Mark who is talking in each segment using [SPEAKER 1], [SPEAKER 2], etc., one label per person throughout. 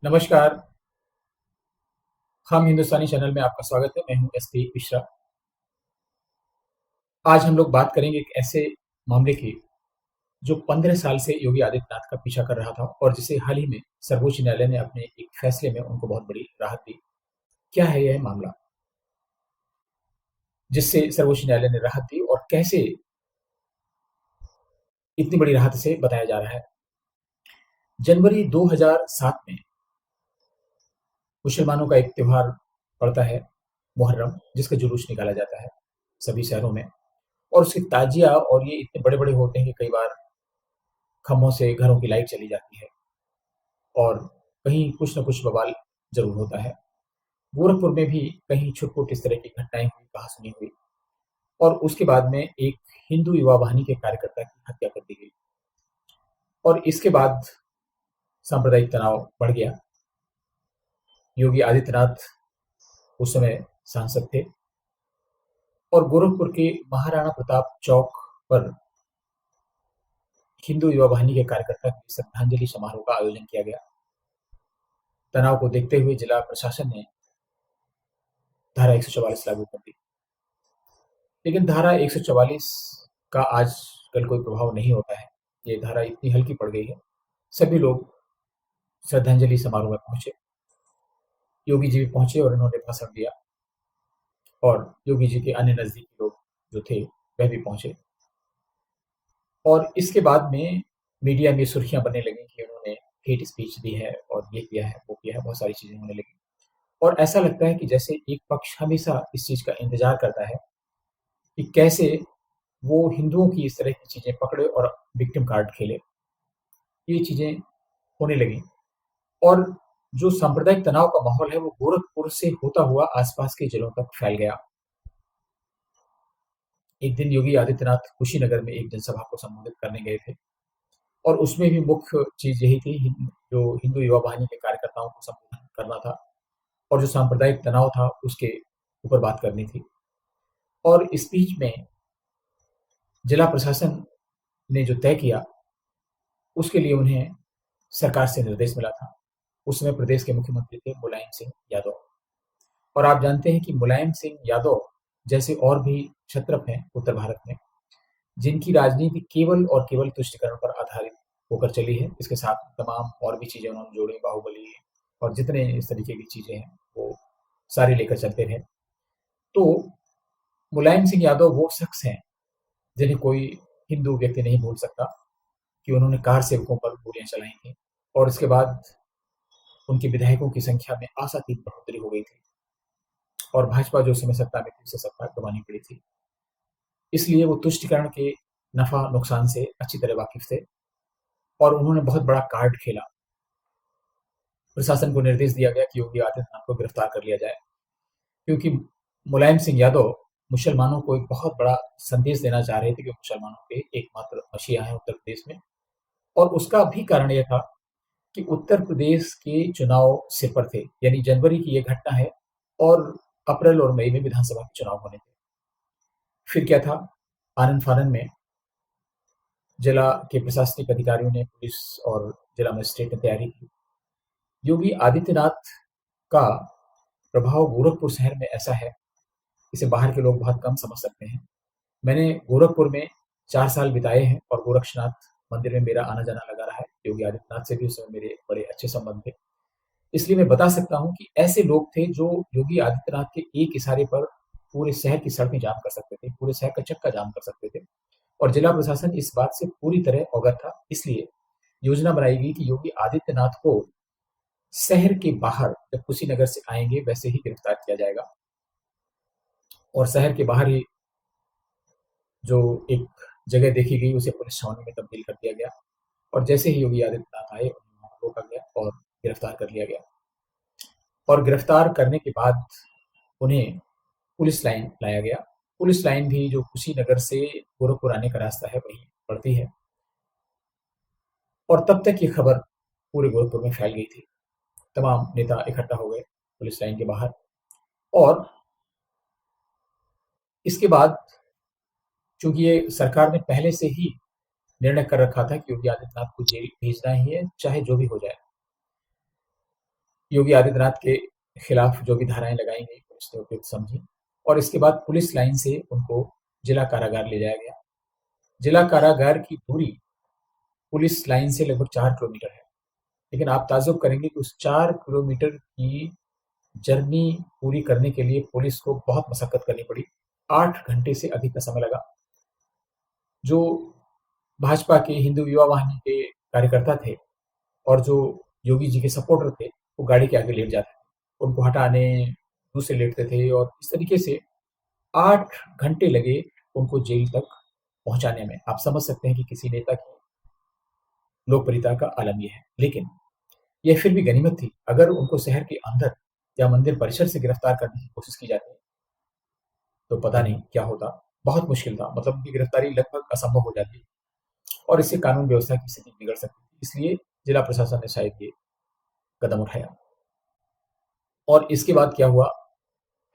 [SPEAKER 1] नमस्कार, हम हिंदुस्तानी चैनल में आपका स्वागत है। मैं हूँ एसपी मिश्रा। आज हम लोग बात करेंगे एक ऐसे मामले की, जो 15 साल से योगी आदित्यनाथ का पीछा कर रहा था और जिसे हाल ही में सर्वोच्च न्यायालय ने अपने एक फैसले में उनको बहुत बड़ी राहत दी। क्या है यह मामला, जिससे सर्वोच्च न्यायालय ने राहत दी और कैसे इतनी बड़ी राहत इसे बताया जा रहा है? जनवरी 2007 में मुसलमानों का एक त्योहार पड़ता है, मुहर्रम, जिसका जुलूस निकाला जाता है सभी शहरों में। और उसकी ताजिया और ये इतने बड़े-बड़े होते हैं कि कई बार खम्भों से घरों की लाइट चली जाती है और कहीं कुछ न कुछ बवाल ज़रूर होता है। गोरखपुर में भी कहीं छुट-पुट इस तरह की घटनाएँ हुई, कहा-सुनी हुई और उसके बाद में एक हिंदू युवा वाहिनी के कार्यकर्ता की हत्या कर दी गई और इसके बाद सांप्रदायिक तनाव बढ़ गया। योगी आदित्यनाथ उस समय सांसद थे और गोरखपुर के महाराणा प्रताप चौक पर हिंदू युवा वाहिनी के कार्यकर्ता की श्रद्धांजलि समारोह का आयोजन किया गया। तनाव को देखते हुए जिला प्रशासन ने धारा 144 लागू कर दी। लेकिन धारा 144 का आजकल कोई प्रभाव नहीं होता है। ये धारा इतनी हल्की पड़ गई है। सभी लोग श्रद्धांजलि समारोह में पहुंचे। योगी जी भी पहुंचे और उन्होंने भाषण दिया और योगी जी के अन्य नजदीकी लोग जो थे वह भी पहुंचे। और इसके बाद में मीडिया में सुर्खियां बनने लगी कि उन्होंने हेट स्पीच दी है और ये किया है, वो किया है, बहुत सारी चीजें होने लगी। और ऐसा लगता है कि जैसे एक पक्ष हमेशा इस चीज का इंतजार करता है कि कैसे वो हिंदुओं की इस तरह की चीजें पकड़े और विक्टिम कार्ड खेले। ये चीजें होने लगी और जो सांप्रदायिक तनाव का माहौल है वो गोरखपुर से होता हुआ आसपास के जिलों तक फैल गया। एक दिन योगी आदित्यनाथ कुशीनगर में एक जनसभा को संबोधित करने गए थे और उसमें भी मुख्य चीज यही थी, जो हिंदू युवा वाहिनी के कार्यकर्ताओं को संबोधन करना था और जो सांप्रदायिक तनाव था उसके ऊपर बात करनी थी। और स्पीच में जिला प्रशासन ने जो तय किया उसके लिए उन्हें सरकार से निर्देश मिला था। उस समय प्रदेश के मुख्यमंत्री थे मुलायम सिंह यादव और आप जानते हैं कि मुलायम सिंह यादव जैसे और भी क्षत्रप हैं उत्तर भारत में, जिनकी राजनीति केवल और केवल तुष्टिकरण पर आधारित होकर चली है। इसके साथ तमाम और भी चीजें उन्होंने जोड़ी, बाहुबली और जितने इस तरीके की चीजें हैं वो सारे लेकर चलते रहे। तो मुलायम सिंह यादव वो शख्स हैं जिन्हें कोई हिंदू व्यक्ति नहीं भूल सकता कि उन्होंने कार सेवकों पर गोलियां चलाई थी और इसके बाद उनके विधायकों की संख्या में आशातीत बढ़ोतरी हो गई थी और भाजपा जो समय सत्ता में थी उसे सत्ता गंवानी पड़ी थी। इसलिए वो तुष्टिकरण के नफा नुकसान से अच्छी तरह वाकिफ थे और उन्होंने बहुत बड़ा कार्ड खेला। प्रशासन को निर्देश दिया गया कि योगी आदित्यनाथ को गिरफ्तार कर लिया जाए, क्योंकि मुलायम सिंह यादव मुसलमानों को एक बहुत बड़ा संदेश देना चाह रहे थे कि मुसलमानों के एकमात्र मसीहा हैं उत्तर प्रदेश में। और उसका भी कारण यह था कि उत्तर प्रदेश के चुनाव सिर पर थे, यानी जनवरी की यह घटना है और अप्रैल और मई में विधानसभा के चुनाव होने थे। फिर क्या था, आनन फानन में जिला के प्रशासनिक अधिकारियों ने, पुलिस और जिला मजिस्ट्रेट ने तैयारी की। योगी आदित्यनाथ का प्रभाव गोरखपुर शहर में ऐसा है, इसे बाहर के लोग बहुत कम समझ सकते हैं। मैंने गोरखपुर में 4 साल बिताए हैं और गोरक्षनाथ मंदिर में मेरा आना-जाना लगा रहा है। योगी आदित्यनाथ से भी उस समय मेरे बड़े अच्छे संबंध थे। इसलिए मैं बता सकता हूँ कि ऐसे लोग थे जो योगी आदित्यनाथ के एक इशारे पर पूरे शहर की सड़कें जाम कर सकते थे, पूरे शहर का चक्का जाम कर सकते थे और जिला प्रशासन इस बात से पूरी तरह अवगत था। इसलिए योजना बनाई गई कि योगी आदित्यनाथ को शहर के बाहर जब कुशीनगर से आएँगे वैसे ही गिरफ्तार किया जाएगा और शहर के बाहर ही जो एक जगह देखी गई उसे पुलिस छावनी में तब्दील कर दिया गया और जैसे ही योगी आदित्यनाथ आए उन्हें वहां रोका गया और गिरफ्तार कर लिया गया। और गिरफ्तार करने के बाद उन्हें पुलिस लाइन लाया गया। पुलिस लाइन भी जो कुशीनगर से गोरखपुर आने का रास्ता है वहीं पड़ती है और तब तक ये खबर पूरे गोरखपुर में फैल गई थी। तमाम नेता इकट्ठा हो गए पुलिस लाइन के बाहर और इसके बाद चूंकि ये सरकार ने पहले से ही निर्णय कर रखा था कि योगी आदित्यनाथ को जेल भेजना ही है, चाहे जो भी हो जाए। योगी आदित्यनाथ के खिलाफ जो भी धाराएं लगाई गई पुलिस ने उपयुक्त समझी और इसके बाद पुलिस लाइन से उनको जिला कारागार ले जाया गया। जिला कारागार की दूरी पुलिस लाइन से लगभग 4 किलोमीटर है, लेकिन आप ताजुब करेंगे कि उस 4 किलोमीटर की जर्नी पूरी करने के लिए पुलिस को बहुत मशक्कत करनी पड़ी। 8 घंटे से अधिक का समय लगा। जो भाजपा के हिंदू युवा वाहिनी के कार्यकर्ता थे और जो योगी जी के सपोर्टर थे, वो गाड़ी के आगे लेट जाते थे, उनको हटाने दूसरे लेटते थे और इस तरीके से 8 घंटे लगे उनको जेल तक पहुंचाने में। आप समझ सकते हैं कि किसी नेता की लोकप्रियता का आलम यह है। लेकिन यह फिर भी गनीमत थी। अगर उनको शहर के अंदर या मंदिर परिसर से गिरफ्तार करने की कोशिश की जाती तो पता नहीं क्या होता। बहुत मुश्किल था, मतलब उनकी गिरफ्तारी लगभग असंभव हो जाती और इससे कानून व्यवस्था की स्थिति बिगड़ सकती थी। इसलिए जिला प्रशासन ने शायद ये कदम उठाया। और इसके बाद क्या हुआ,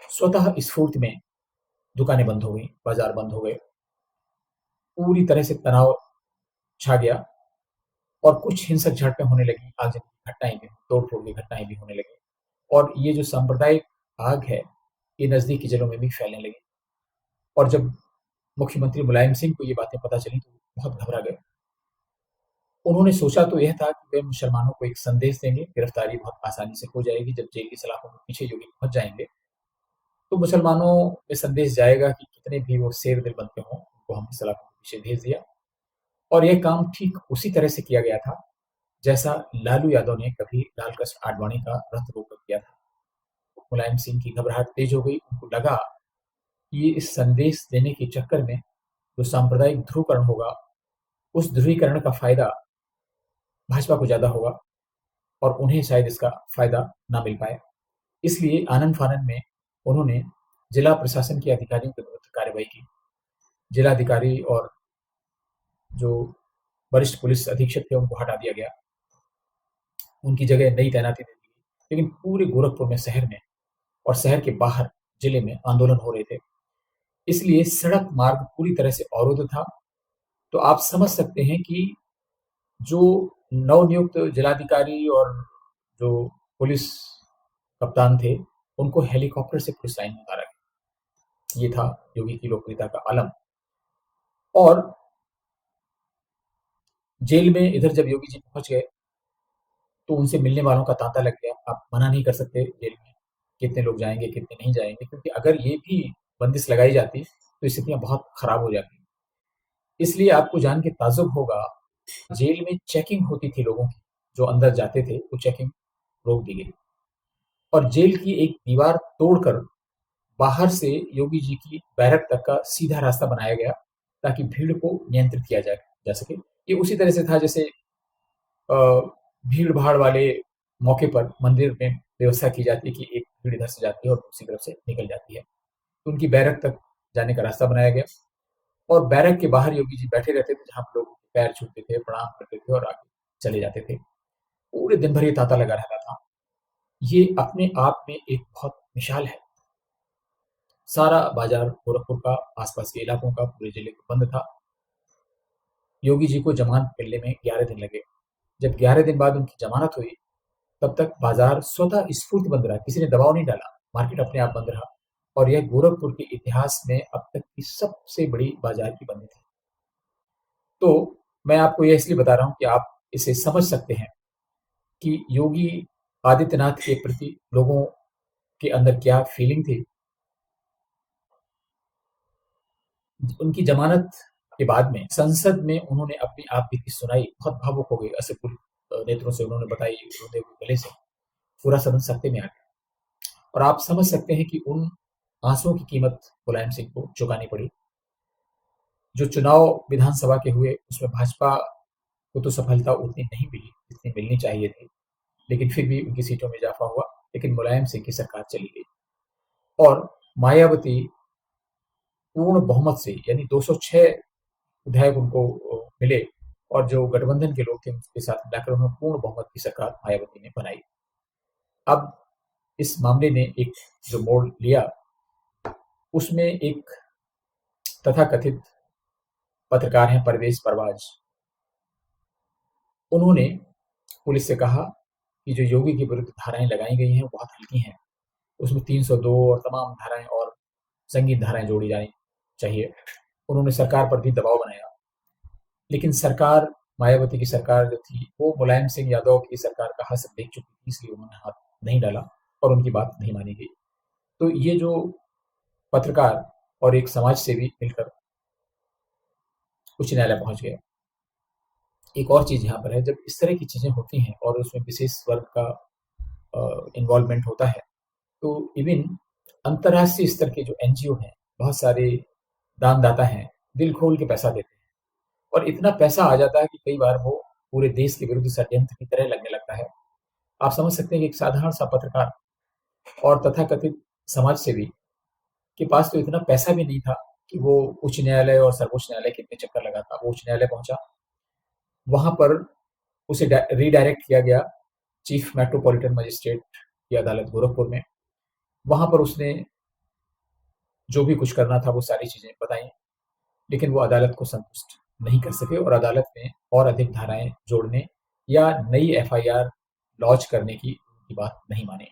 [SPEAKER 1] स्वतः स्फूर्त में दुकानें बंद हो गई, बाजार बंद हो गए, पूरी तरह से तनाव छा गया और कुछ हिंसक झड़पें होने लगी, आगजनी की घटनाएं भी, तोड़ फोड़ की घटनाएं भी होने लगी और ये जो सांप्रदायिक आग है ये नजदीक की जिलों में भी फैलने लगी। और जब मुख्यमंत्री मुलायम सिंह को ये बातें पता चली तो बहुत घबरा गए। उन्होंने सोचा तो यह था कि वे मुसलमानों को एक संदेश देंगे, गिरफ्तारी बहुत आसानी से हो जाएगी। जब जेल की सलाखों के पीछे योगी पहुंच जाएंगे तो मुसलमानों में संदेश जाएगा कि कितने भी वो शेर दिल बनते हों, उनको हमने सलाखों के पीछे भेज दिया। और यह काम ठीक उसी तरह से किया गया था जैसा लालू यादव ने कभी लाल कृष्ण आडवाणी का रथ रोक किया था। मुलायम सिंह की घबराहट तेज हो गई। उनको लगा कि ये इस संदेश देने के चक्कर में जो सांप्रदायिक ध्रुवीकरण होगा, उस ध्रुवीकरण का फायदा भाजपा को ज्यादा होगा और उन्हें शायद इसका फायदा ना मिल पाए। इसलिए आनन फानन में उन्होंने जिला प्रशासन के अधिकारियों के विरुद्ध कार्रवाई की। जिलाधिकारी और जो वरिष्ठ पुलिस अधीक्षक थे उनको हटा दिया गया, उनकी जगह नई तैनाती दे दी गई। लेकिन पूरे गोरखपुर में, शहर में और शहर के बाहर जिले में आंदोलन हो रहे थे, इसलिए सड़क मार्ग पूरी तरह से अवरुद्ध था। तो आप समझ सकते हैं कि जो नवनियुक्त जिलाधिकारी और जो पुलिस कप्तान थे, उनको हेलीकॉप्टर से पुलिस लाइन में उतारा गया। ये था योगी की लोकप्रियता का आलम। और जेल में इधर जब योगी जी पहुंच गए तो उनसे मिलने वालों का तांता लग गया। आप मना नहीं कर सकते जेल में कितने लोग जाएंगे कितने नहीं जाएंगे, क्योंकि अगर ये भी बंदिश लगाई जाती तो स्थितियां बहुत खराब हो जाती। इसलिए आपको जान के ताज्जुब होगा, जेल में चेकिंग होती थी लोगों की, जो अंदर जाते थे वो चेकिंग रोक दी गई और जेल की एक दीवार तोड़कर बाहर से योगी जी की बैरक तक का सीधा रास्ता बनाया गया ताकि भीड़ को नियंत्रित किया जा सके। ये उसी तरह से था जैसे भीड़ भाड़ वाले मौके पर मंदिर में व्यवस्था की जाती है कि एक भीड़ इधर से जाती है और दूसरी तरफ से निकल जाती है। तो उनकी बैरक तक जाने का रास्ता बनाया गया और बैरक के बाहर योगी जी बैठे रहते थे, जहां लोग पैर छूते थे, प्रणाम करते थे और आगे चले जाते थे। पूरे दिन भर ये तांता लगा रहता था। ये अपने आप में एक बहुत मिसाल है। सारा बाजार गोरखपुर का, आसपास के इलाकों का, पूरे जिले को बंद था। योगी जी को जमानत मिलने में 11 दिन लगे। जब 11 दिन बाद उनकी जमानत हुई तब तक बाजार स्वतः स्फूर्त बंद रहा, किसी ने दबाव नहीं डाला, मार्केट अपने आप बंद रहा और यह गोरखपुर के इतिहास में अब तक की सबसे बड़ी बाजार की बंदी थी। तो मैं आपको यह इसलिए बता रहा हूं कि आप इसे समझ सकते हैं कि योगी आदित्यनाथ के प्रति लोगों के अंदर क्या फीलिंग थी। उनकी जमानत के बाद में संसद में उन्होंने अपनी आप बीती सुनाई, बहुत भावुक हो गए, अश्रुपूरित नेत्रों से उन्होंने बताई, रोते हुए गले से। पूरा सदन सकते में आ गया और आप समझ सकते हैं कि उन आंसुओं की कीमत मुलायम सिंह को चुकानी पड़ी। जो चुनाव विधानसभा के हुए उसमें भाजपा को तो सफलता उतनी नहीं मिली जितनी मिलनी चाहिए थी, लेकिन फिर भी उनकी सीटों में इजाफा हुआ। लेकिन मुलायम सिंह की सरकार चली गई और मायावती पूर्ण बहुमत से, यानी 206 विधायक उनको मिले और जो गठबंधन के लोग थे उनके साथ मिलाकर उन्होंने पूर्ण बहुमत की सरकार मायावती ने बनाई। अब इस मामले ने एक जो मोड़ लिया, उसमें एक तथाकथित पत्रकार हैं परवेज परवाज, उन्होंने पुलिस से कहा कि जो योगी के विरुद्ध धाराएँ लगाई गई हैं, वो बहुत हल्की हैं। उसमें 302 और तमाम धाराएँ और संगीन धाराएँ जोड़ी जानी चाहिए। उन्होंने सरकार पर भी दबाव बनाया। लेकिन सरकार, मायावती की सरकार जो थी, वो मुलायम सिंह यादव की सरकार का हश्र देख चुकी थी, इसलिए उन्होंने हाथ नहीं डाला और उनकी बात नहीं मानी गई। तो ये जो पत्रकार और एक समाज सेवी मिलकर उच्च न्यायालय पहुँच गए। एक और चीज़ यहाँ पर है, जब इस तरह की चीज़ें होती हैं और उसमें विशेष वर्ग का इन्वॉल्वमेंट होता है, तो इवन अंतर्राष्ट्रीय स्तर के जो एनजीओ हैं, बहुत सारे दानदाता हैं, दिल खोल के पैसा देते हैं और इतना पैसा आ जाता है कि कई बार वो पूरे देश के विरुद्ध षड्यंत्र की तरह लगने लगता है। आप समझ सकते हैं कि एक साधारण सा पत्रकार और तथाकथित समाज सेवी के पास तो इतना पैसा भी नहीं था कि वो उच्च न्यायालय और सर्वोच्च न्यायालय के इतने चक्कर लगाता। वो उच्च न्यायालय पहुंचा, वहां पर उसे रीडायरेक्ट किया गया चीफ मेट्रोपॉलिटन मजिस्ट्रेट की अदालत गोरखपुर में। वहां पर उसने जो भी कुछ करना था वो सारी चीजें बताई, लेकिन वो अदालत को संतुष्ट नहीं कर सके और अदालत में और अधिक धाराएं जोड़ने या नई एफआईआर लॉन्च करने की उनकी बात नहीं मानी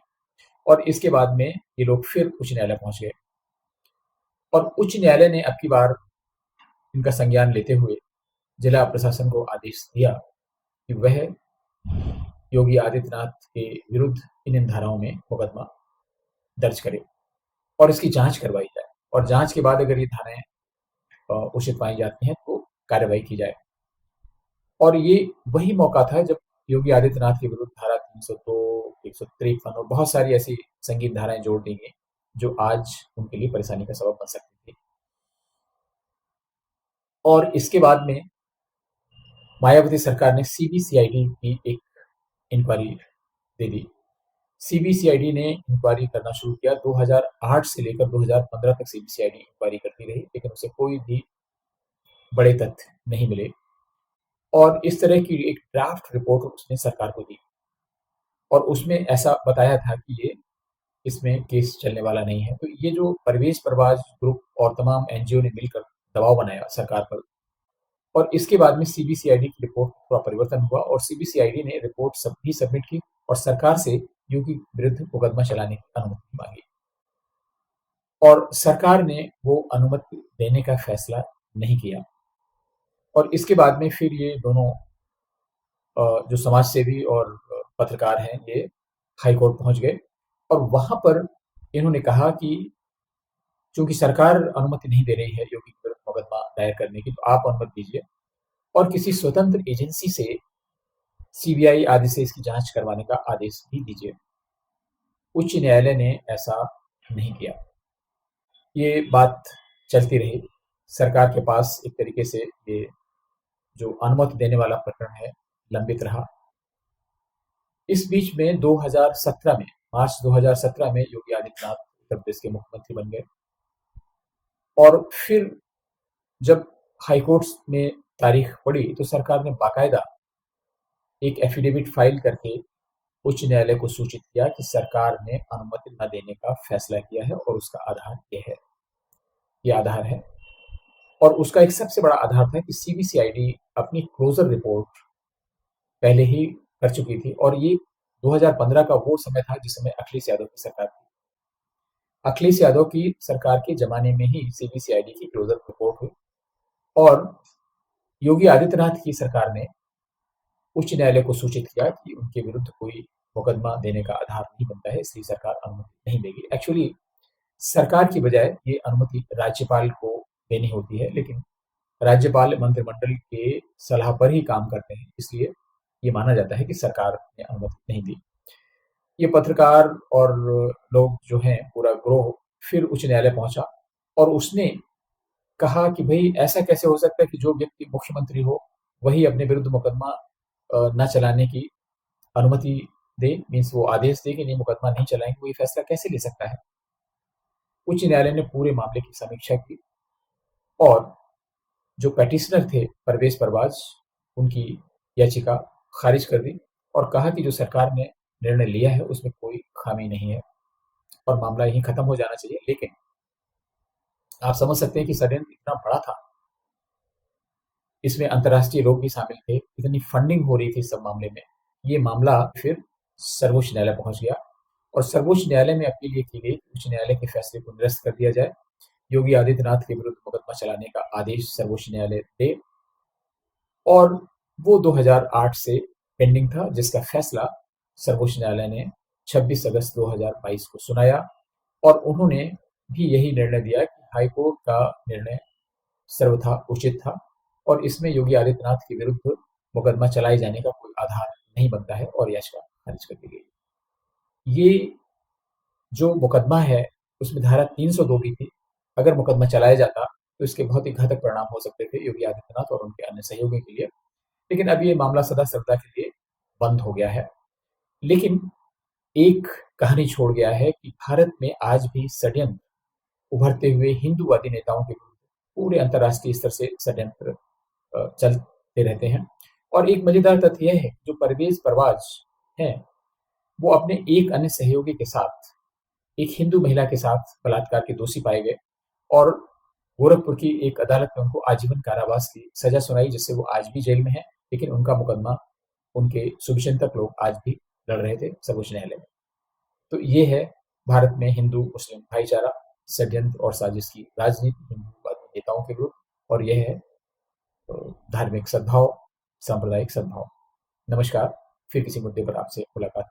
[SPEAKER 1] और इसके बाद में ये लोग फिर उच्च न्यायालय पहुंच गए और उच्च न्यायालय ने अब की बार इनका संज्ञान लेते हुए जिला प्रशासन को आदेश दिया कि वह योगी आदित्यनाथ के विरुद्ध इन धाराओं में मुकदमा दर्ज करे और इसकी जांच करवाई जाए और जांच के बाद अगर ये धाराएं उचित पाई जाती हैं तो कार्रवाई की जाए। और ये वही मौका था जब योगी आदित्यनाथ के विरुद्ध धारा 302, 153 और बहुत सारी ऐसी संगीन धाराएं जोड़ दी गई जो आज उनके लिए परेशानी का सबब बन सकती थी। और इसके बाद में मायावती सरकार ने सीबीसीआईडी की एक इंक्वायरी दे दी। सीबीसीआईडी ने इंक्वायरी करना शुरू किया। 2008 से लेकर 2015 तक सीबीसीआईडी इंक्वायरी करती रही, लेकिन उसे कोई भी बड़े तथ्य नहीं मिले और इस तरह की एक ड्राफ्ट रिपोर्ट उसने सरकार को दी और उसमें ऐसा बताया था कि ये इसमें केस चलने वाला नहीं है। तो ये जो परवेज परवाज ग्रुप और तमाम एनजीओ ने मिलकर दबाव बनाया सरकार पर और इसके बाद में सीबीसीआईडी की रिपोर्ट थोड़ा परिवर्तन हुआ और सीबीसीआईडी ने रिपोर्ट सब भी सबमिट की और सरकार से योगी विरुद्ध मुकदमा चलाने की अनुमति मांगी और सरकार ने वो अनुमति देने का फैसला नहीं किया। और इसके बाद में फिर ये दोनों जो समाज सेवी और पत्रकार हैं, ये हाई कोर्ट पहुंच गए और वहां पर इन्होंने कहा कि चूंकि सरकार अनुमति नहीं दे रही है योगी के विरुद्ध मुकदमा दायर करने की, तो आप अनुमति दीजिए और किसी स्वतंत्र एजेंसी से सीबीआई आदि से इसकी जांच करवाने का आदेश भी दीजिए। उच्च न्यायालय ने ऐसा नहीं किया। ये बात चलती रही, सरकार के पास एक तरीके से ये जो अनुमति देने वाला प्रकरण है लंबित रहा। इस बीच में 2017 में, मार्च 2017 में योगी आदित्यनाथ उत्तर प्रदेश के मुख्यमंत्री बन गए और फिर जब हाईकोर्ट में तारीख पड़ी तो सरकार ने बाकायदा एक एफिडेविट फाइल करके उच्च न्यायालय को सूचित किया कि सरकार ने अनुमति न देने का फैसला किया है और उसका आधार ये है, ये आधार है। और उसका एक सबसे बड़ा आधार था कि सीबीसीआईडी अपनी क्लोजर रिपोर्ट पहले ही कर चुकी थी और ये 2015 का वो समय था जिस समय अखिलेश यादव की सरकार थी। अखिलेश यादव की सरकार के जमाने में ही सीबीसीआईडी की क्लोजर रिपोर्ट हुई और योगी आदित्यनाथ की सरकार ने उच्च न्यायालय को सूचित किया कि उनके विरुद्ध कोई मुकदमा देने का आधार नहीं बनता है, इसलिए सरकार अनुमति नहीं देगी। एक्चुअली सरकार की बजाय ये अनुमति राज्यपाल को देनी होती है, लेकिन राज्यपाल मंत्रिमंडल के सलाह पर ही काम करते हैं, इसलिए ये माना जाता है कि सरकार ने अनुमति नहीं दी। ये पत्रकार और लोग जो हैं, पूरा ग्रोह फिर उच्च न्यायालय पहुंचा और उसने कहा कि भाई ऐसा कैसे हो सकता है कि जो व्यक्ति मुख्यमंत्री हो वही अपने विरुद्ध मुकदमा न चलाने की अनुमति दे, मीन्स वो आदेश दे कि नहीं मुकदमा नहीं चलाएंगे, वो ये फैसला कैसे ले सकता है। उच्च न्यायालय ने पूरे मामले की समीक्षा की और जो पेटिशनर थे परवेज परवाज, उनकी याचिका खारिज कर दी और कहा कि जो सरकार ने निर्णय लिया है उसमें कोई खामी नहीं है और मामला यहीं खत्म हो जाना चाहिए। लेकिन आप समझ सकते हैं कि षड्यंत्र इतना बड़ा था, इसमें अंतर्राष्ट्रीय लोग भी शामिल थे, इतनी फंडिंग हो रही थी सब मामले में। ये मामला फिर सर्वोच्च न्यायालय पहुंच गया और सर्वोच्च न्यायालय में अपील ये की गई कि उच्च न्यायालय के फैसले को निरस्त कर दिया जाए, योगी आदित्यनाथ के विरुद्ध मुकदमा चलाने का आदेश सर्वोच्च न्यायालय दे। और वो 2008 से पेंडिंग था, जिसका फैसला सर्वोच्च न्यायालय ने 26 अगस्त 2022 को सुनाया और उन्होंने भी यही निर्णय दिया कि हाईकोर्ट का निर्णय सर्वथा उचित था और इसमें योगी आदित्यनाथ के विरुद्ध मुकदमा चलाए जाने का कोई आधार नहीं बनता है और याचिका खारिज कर दी गई। ये जो मुकदमा है उसमें धारा 302 भी थी। अगर मुकदमा चलाया जाता तो इसके बहुत ही घातक परिणाम हो सकते थे योगी आदित्यनाथ और उनके अन्य सहयोगियों के लिए। लेकिन अब ये मामला सदा सर्वदा के लिए बंद हो गया है। लेकिन एक कहानी छोड़ गया है कि भारत में आज भी षड्यंत्र उभरते हुए हिंदूवादी नेताओं के विरुद्ध पूरे अंतर्राष्ट्रीय स्तर से षड्यंत्र चलते रहते हैं। और एक मजेदार तथ्य यह है, जो परवेज परवाज हैं, वो अपने एक अन्य सहयोगी के साथ एक हिंदू महिला के साथ बलात्कार के दोषी पाए गए और गोरखपुर की एक अदालत ने उनको आजीवन कारावास की सजा सुनाई, जिससे वो आज भी जेल में है। लेकिन उनका मुकदमा उनके शुभचिंतक लोग आज भी लड़ रहे थे सर्वोच्च न्यायालय में। तो ये है भारत में हिंदू मुस्लिम भाईचारा, षड्यंत्र और साजिश की राजनीति हिंदूवादी नेताओं के विरुद्ध, और यह है धार्मिक सद्भाव, सांप्रदायिक सद्भाव। नमस्कार, फिर किसी मुद्दे पर आपसे मुलाकात